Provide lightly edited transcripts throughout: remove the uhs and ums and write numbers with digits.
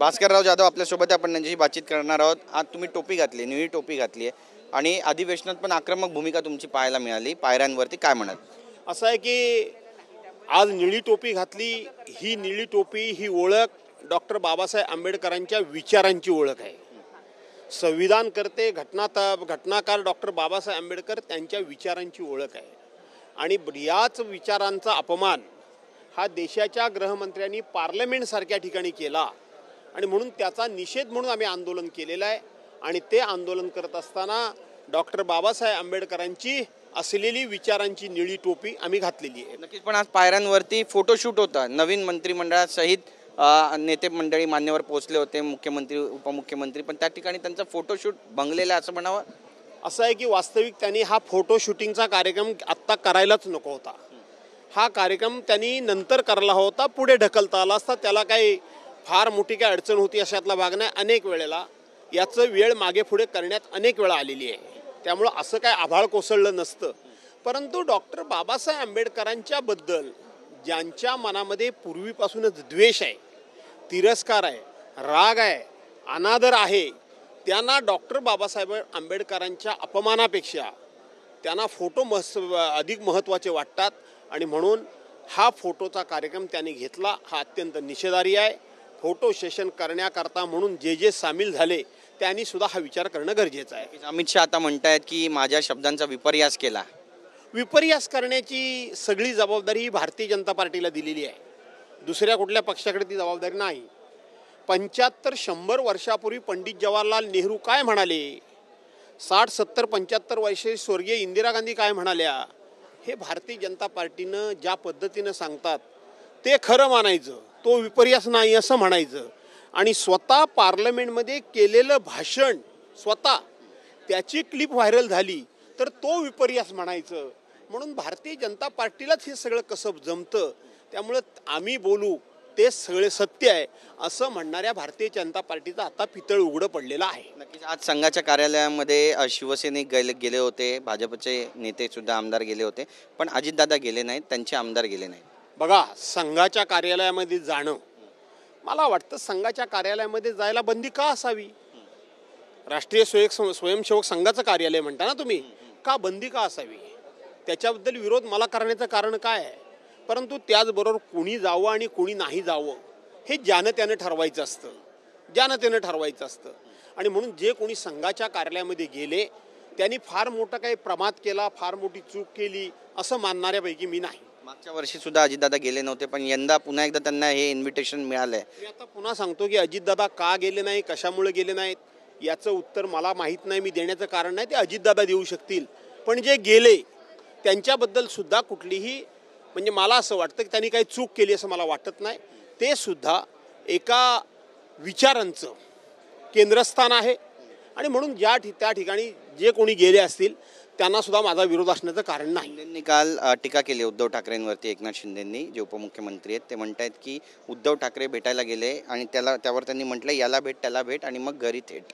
भास्करराव जाधव आपल्यासोबत आपण त्यांच्याशी बातचीत करणार आहोत। आज तुम्ही टोपी घातली, निळी टोपी घातली आहे आणि अधिवेशनात पण आक्रमक भूमिका तुमची पाहायला मिळाली। पायऱ्यांवरती काय म्हणाल? असं आहे की आज निळी टोपी घातली, ही निळी टोपी ही ओळख डॉक्टर बाबासाहेब आंबेडकरांच्या विचारांची ओळख आहे। संविधानकर्ते घटनाकार डॉक्टर बाबासाहेब आंबेडकर त्यांच्या विचारांची ओळख आहे आणि याच विचारांचा अपमान हा देशाच्या गृहमंत्र्यांनी पार्लमेंटसारख्या ठिकाणी केला आणि म्हणून त्याचा निषेध म्हणून आम्ही आंदोलन केलेलं आहे आणि ते आंदोलन करत असताना डॉक्टर बाबासाहेब आंबेडकरांची असलेली विचारांची निळी टोपी आम्ही घातलेली आहे। नक्कीच, पण आज पायऱ्यांवरती फोटोशूट होता। नवीन मंत्रिमंडळासहित नेते मंडळी मान्यवर पोहोचले होते, मुख्यमंत्री उपमुख्यमंत्री, पण त्या ठिकाणी त्यांचा फोटोशूट भंगलेला असं म्हणावं। असं आहे की वास्तविक त्यांनी हा फोटो शूटिंगचा कार्यक्रम आत्ता करायलाच नको होता। हा कार्यक्रम त्यांनी नंतर करायला होता, पुढे ढकलता आला असता। त्याला काही फार मोठी काय अडचण होती अशातला भाग नाही। अनेक वेळेला याचं वेळ मागे पुढे करण्यात अनेक वेळा आलेली आहे, त्यामुळं असं काय आभाळ कोसळलं नसतं। परंतु डॉक्टर बाबासाहेब आंबेडकरांच्या बद्दल ज्यांच्या मनामध्ये पूर्वीपासूनच द्वेष आहे, तिरस्कार आहे, राग आहे, अनादर आहे, त्यांना डॉक्टर बाबासाहेब आंबेडकरांच्या अपमानापेक्षा त्यांना फोटो अधिक महत्त्वाचे वाटतात आणि म्हणून हा फोटोचा कार्यक्रम त्यांनी घेतला। हा अत्यंत निषेधार्ह आहे। फोटो सेशन करण्याकरता म्हणून जे सामील झाले त्यांनी सुद्धा हा विचार करणं गरजेचं आहे। अमित शहा आता म्हणतायत की माझ्या शब्दांचा विपर्यास केला। विपर्यास करण्याची सगळी जबाबदारी ही भारतीय जनता पार्टीला दिलेली आहे, दुसऱ्या कुठल्या पक्षाकडे ती जबाबदारी नाही। 75-100 वर्षापूर्वी पंडित जवाहरलाल नेहरू काय म्हणाले, 60-70-75 वर्षे स्वर्गीय इंदिरा गांधी काय म्हणाल्या, हे भारतीय जनता पार्टीनं ज्या पद्धतीनं सांगतात ते खरं मानायचं, तो विपर्यास नाही असं म्हणायचं आणि स्वतः पार्लमेंटमध्ये केलेलं भाषण स्वतः त्याची क्लिप व्हायरल झाली तर तो विपर्यास म्हणायचं। म्हणून भारतीय जनता पार्टीलाच हे सगळं कसं जमतं, त्यामुळं आम्ही बोलू ते सगळे सत्य आहे असं म्हणणाऱ्या भारतीय जनता पार्टीचा आता पितळ उघडं पडलेलं आहे। नक्कीच, आज संघाच्या कार्यालयामध्ये शिवसैनिक गेले होते, भाजपचे नेते सुद्धा आमदार गेले होते, पण अजितदादा गेले नाहीत, त्यांचे आमदार गेले नाहीत। बघा, संघाच्या कार्यालयामध्ये जाणं, मला वाटतं संघाच्या कार्यालयामध्ये जायला बंदी का असावी? राष्ट्रीय स्वयंसेवक संघाचं कार्यालय म्हणता ना तुम्ही, का बंदी का असावी? त्याच्याबद्दल विरोध मला करण्याचं कारण काय आहे? परंतु त्याचबरोबर कोणी जावं आणि कोणी नाही जावं हे ज्यानं त्यानं ठरवायचं असतं आणि म्हणून जे कोणी संघाच्या कार्यालयामध्ये गेले त्यांनी फार मोठा काही प्रमाद केला, फार मोठी चूक केली असं मानणाऱ्यापैकी मी नाही। मागच्या वर्षी सुद्धा अजितदादा गेले नव्हते, पण यंदा पुन्हा एकदा त्यांना हे इन्व्हिटेशन मिळालंय। मी आता पुन्हा सांगतो की अजितदादा का गेले नाही, कशामुळे गेले नाहीत याचं उत्तर मला माहीत नाही, मी देण्याचं कारण नाही, ते अजितदादा देऊ शकतील। पण जे गेले त्यांच्याबद्दल सुद्धा कुठलीही म्हणजे मला असं वाटतं की त्यांनी काही चूक केली असं मला वाटत नाही। ते सुद्धा एका विचारांचं केंद्रस्थान आहे आणि म्हणून त्या ठिकाणी जे कोणी गेले असतील त्यांना सुद्धा माझा विरोध असण्याचं कारण नाही। शिंदेंनी काल टीका केली उद्धव ठाकरेंवरती। एकनाथ शिंदेंनी जे उपमुख्यमंत्री आहेत ते म्हणतायत की उद्धव ठाकरे भेटायला गेले आणि त्यावर त्यांनी म्हटलं याला भेट त्याला भेट आणि मग घरी थेट,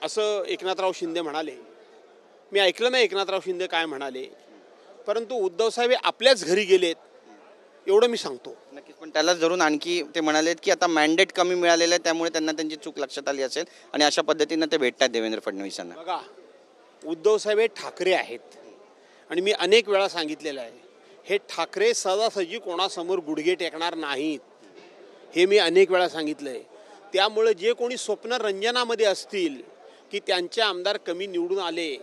असं एकनाथराव शिंदे म्हणाले। मी ऐकलं नाही एकनाथराव शिंदे काय म्हणाले, परंतु उद्धव साहेब आपल्याच घरी गेलेत एवढं मी सांगतो। नक्कीच, पण त्यालाच धरून आणखी ते म्हणालेत की आता मॅन्डेट कमी मिळालेलं आहे, त्यामुळे त्यांना त्यांची चूक लक्षात आली असेल आणि अशा पद्धतीनं ते भेटतात देवेंद्र फडणवीसांना। बघा, उद्धव साहेब हे ठाकरे आहेत आणि मी अनेक वेळा सांगितलेलं आहे, हे ठाकरे सहजासहजी कोणासमोर गुडघे टेकणार नाहीत, हे मी अनेक वेळा सांगितलं आहे। त्यामुळे जे कोणी स्वप्नरंजनामध्ये असतील की त्यांचे आमदार कमी निवडून आले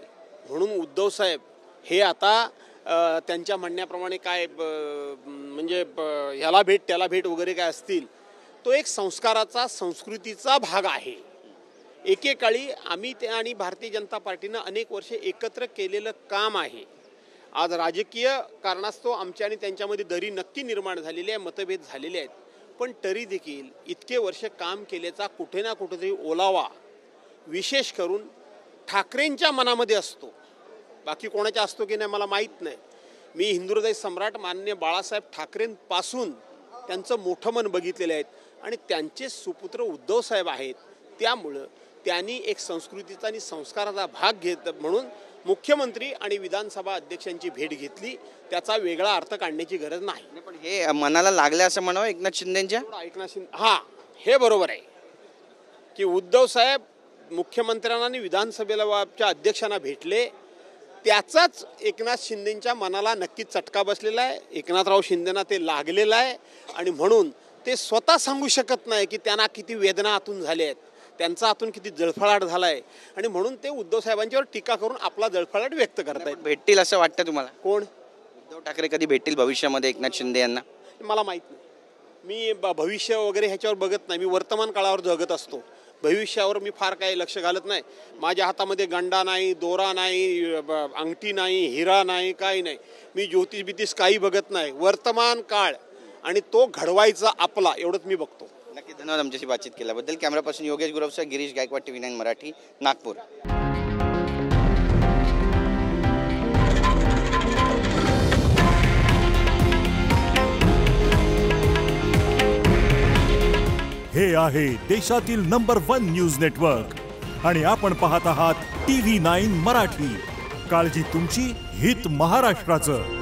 म्हणून उद्धव साहेब हे आता त्यांच्या म्हणण्याप्रमाणे काय म्हणजे ह्याला भेट त्याला भेट वगैरे काय असतील, तो एक संस्काराचा संस्कृतीचा भाग आहे। एकेकाळी आम्ही ते आणि भारतीय जनता पार्टीनं अनेक वर्षे एकत्र केलेलं काम आहे। आज राजकीय कारणास्तव आमच्या आणि त्यांच्यामध्ये दरी नक्की निर्माण झालेली आहे, मतभेद झालेले आहेत, पण तरी देखील इतके वर्ष काम केल्याचा कुठे ना कुठेतरी ओलावा विशेष करून ठाकरेंच्या मनामध्ये असतो, बाकी कोणाच्या असतो की नाही मला माहीत नाही। मी हिंदुहृदय सम्राट माननीय बाळासाहेब ठाकरेंपासून त्यांचं मोठं मन बघितलेलं आहे आणि त्यांचे सुपुत्र उद्धव साहेब आहेत, त्यामुळं त्यांनी एक संस्कृतीचा आणि संस्काराचा भाग घेत म्हणून मुख्यमंत्री आणि विधानसभा अध्यक्षांची भेट घेतली, त्याचा वेगळा अर्थ काढण्याची गरज नाही। पण हे मनाला लागले असं म्हणावं एकनाथ शिंदेंच्या। एकनाथ शिंदे, हां, हे बरोबर आहे की उद्धव साहेब मुख्यमंत्र्यांना आणि विधानसभेच्या अध्यक्षांना भेटले, त्याचाच एकनाथ शिंदेंच्या मनाला नक्कीच चटका बसलेला आहे. एकनाथराव शिंदेंना ते लागलेलं आहे आणि म्हणून ते स्वतः सांगू शकत नाही की त्यांना किती वेदना आतून झाल्या आहेत, त्यांचा आतून किती जळफळाट झाला आहे आणि म्हणून ते उद्धव साहेबांच्यावर टीका करून आपला जळफळाट व्यक्त करतायत. भेटतील असं वाटतं तुम्हाला? कोण? उद्धव ठाकरे कधी भेटतील भविष्यामध्ये एकनाथ शिंदे यांना? मला माहीत नाही. मी भविष्य वगैरे ह्याच्यावर बघत नाही. मी वर्तमान काळावर जगत असतो. भविष्यावर मी फार काही लक्ष घालत नाही. माझ्या हातामध्ये गंडा नाही, दोरा नाही, अंगठी नाही, हिरा नाही, काही नाही. मी ज्योतिष बितिष काही बघत नाही. वर्तमान काळ आणि तो घडवायचा आपला, एवढंच मी बघतो. नक्की, धन्यवाद आमच्याशी बातचीत केल्याबद्दल. कॅमेरापासून योगेश गुरवसह गिरीश गायकवाड, TV9 मराठी, नागपूर. हे आहे देशातील नंबर 1 न्यूज नेटवर्क आणि आपण पाहत आहात TV9 मराठी. काळजी तुमची, हित महाराष्ट्राचं.